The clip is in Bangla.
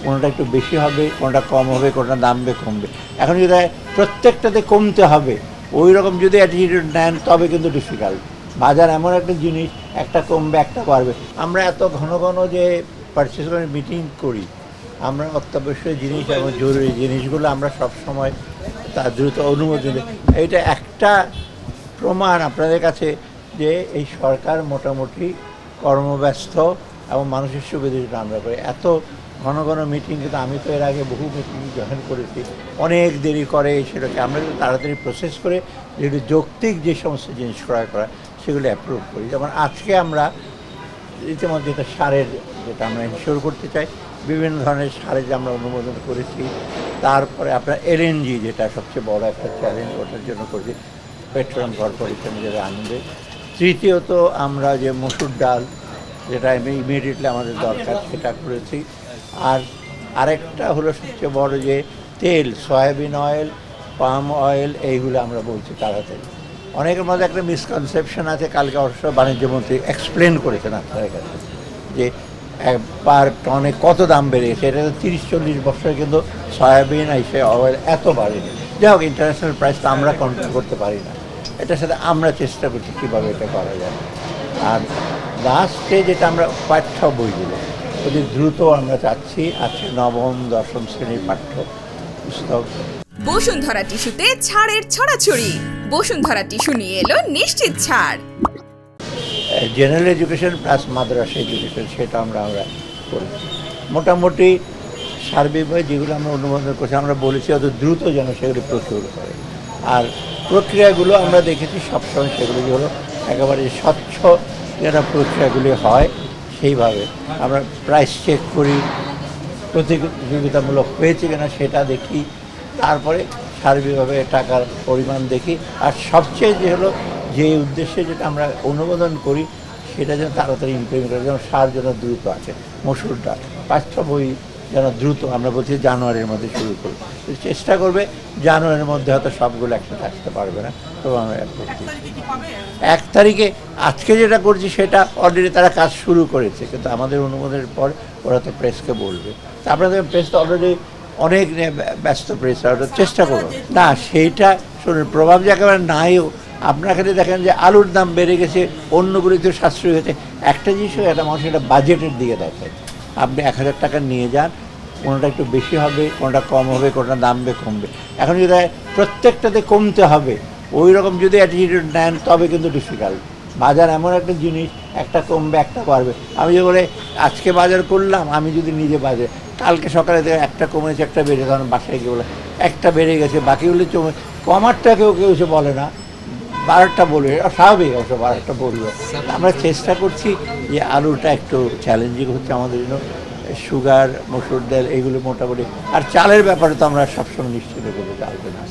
কোনোটা একটু বেশি হবে, কোনোটা কম হবে, কোনোটা দামবে কমবে। এখন যদি প্রত্যেকটাতে কমতে হবে ওই রকম যদি অ্যাটিটিউড নেন তবে কিন্তু ডিফিকাল্ট। বাজার এমন একটা জিনিস, একটা কমবে একটা বাড়বে। আমরা এত ঘন ঘন যে পারচেস মিটিং করি, আমরা অত্যাবশ্যক জিনিস এবং জরুরি জিনিসগুলো আমরা সবসময় তার দ্রুত অনুমোদন দিই। এইটা একটা প্রমাণ আপনাদের কাছে যে এই সরকার মোটামুটি কর্মব্যস্ত এবং মানুষের সুবিধা আমরা করি। এত ঘন ঘন মিটিং কিন্তু আমি তো এর আগে বহু মিটিং জয়েন করেছি, অনেক দেরি করে সেটাকে আমরা কিন্তু তাড়াতাড়ি প্রসেস করে যেগুলো যৌক্তিক যে সমস্ত জিনিস ক্রয় করা সেগুলো অ্যাপ্রুভ করি। যেমন আজকে আমরা ইতিমধ্যে যেটা সারের যেটা আমরা ইনশিওর করতে চাই, বিভিন্ন ধরনের সারে যে আমরা অনুমোদন করেছি। তারপরে আপনার এলএনজি যেটা সবচেয়ে বড় একটা চ্যালেঞ্জ, ওটার জন্য করেছি পেট্রোলিয়াম কর্পোরেশন যেটা আনবে। তৃতীয়ত আমরা যে মসুর ডাল যেটা ইমিডিয়েটলি আমাদের দরকার সেটা করেছি। আর আরেকটা হলো সবচেয়ে বড় যে তেল, সয়াবিন অয়েল, পাম অয়েল, এইগুলো আমরা বলছি তাড়াতাড়ি। অনেকের মধ্যে একটা মিসকনসেপশন আছে, কালকে অবশ্য বাণিজ্যমন্ত্রী এক্সপ্লেন করেছেন আপনাদের কাছে যে পার টনে কত দাম বেড়েছে। এটা তো 30-40 বছরে কিন্তু সয়াবিন এসে অয়েল এত বাড়েনি। যাই হোক, ইন্টারন্যাশনাল প্রাইস তো আমরা কন্ট্রোল করতে পারি না, এটার সাথে আমরা চেষ্টা করছি কীভাবে এটা করা যায়। আর লাস্টে যেটা আমরা পাঠ্য বইগুলো অতি দ্রুত আমরা চাচ্ছি, আছে নবম দশম শ্রেণীর পাঠ্য পুস্তক। বসুন্ধরা টিস্যুতে ছাড়ের ছড়াছড়ি। বসুন্ধরা টিস্যু নিয়ে এলো নিশ্চিত ছাড়। জেনারেল এডুকেশন প্লাস মাদ্রাসা এডুকেশন সেটা আমরা করেছি। মোটামুটি সার্বিকভাবে যেগুলো আমরা অনুমোদন করছি আমরা বলেছি অত দ্রুত যেন সেগুলো প্রচুর করে। আর প্রক্রিয়াগুলো আমরা দেখেছি সবসময় সেগুলো হলো একেবারে স্বচ্ছ যেন প্রক্রিয়াগুলি হয় সেইভাবে আমরা প্রাইস চেক করি, প্রতিযোগিতামূলক হয়েছে কিনা সেটা দেখি, তারপরে সার্বিকভাবে টাকার পরিমাণ দেখি। আর সবচেয়ে যে হলো যে উদ্দেশ্যে যেটা আমরা অনুমোদন করি সেটা যেন তাড়াতাড়ি ইমপ্লিমেন্ট করে, যেন সার যেন দ্রুত আছে। মসুর ডাল পাঠ্য বই যেন দ্রুত, আমরা বলছি জানুয়ারির মধ্যে শুরু করব, চেষ্টা করবে জানুয়ারির মধ্যে হয়তো সবগুলো একসাথে আসতে পারবে না, তো আমরা 1 তারিখে আজকে যেটা করছি সেটা অলরেডি তারা কাজ শুরু করেছে, কিন্তু আমাদের অনুমোদনের পর ওরা তো প্রেসকে বলবে। তা আপনাদের প্রেস তো অলরেডি অনেক ব্যস্ত প্রেস, ওটা চেষ্টা করবো না সেইটা শুনুন প্রভাব যে একেবারে নাইও। আপনার খালি দেখেন যে আলুর দাম বেড়ে গেছে, অন্যগুলিতে সাশ্রয় হয়েছে। একটা জিনিস একটা মানুষ এটা বাজেটের দিকে দেখে। আপনি 1000 টাকা নিয়ে যান, কোনোটা একটু বেশি হবে, কোনোটা কম হবে, কোনোটা দামবে কমবে। এখন যদি প্রত্যেকটাতে কমতে হবে ওই রকম যদি অ্যাটিটিউড নেন তবে কিন্তু ডিফিকাল্ট। বাজার এমন একটা জিনিস, একটা কমবে একটা বাড়বে। আমি যে বলে আজকে বাজার করলাম, আমি যদি নিজে বাজার কালকে সকালে একটা কমেছে একটা বেড়ে, তখন বাসায় গিয়ে বলে একটা বেড়ে গেছে, বাকিগুলো কমারটা কেউ এসে বলে না, 12টা বলবে, স্বাভাবিক অবশ্য 12টা বলবে। আমরা চেষ্টা করছি যে আলুটা একটু চ্যালেঞ্জিং হচ্ছে আমাদের জন্য, সুগার, মসুর ডাল এগুলো মোটামুটি। আর চালের ব্যাপারে তো আমরা সবসময় নিশ্চিত করবো চালবে না।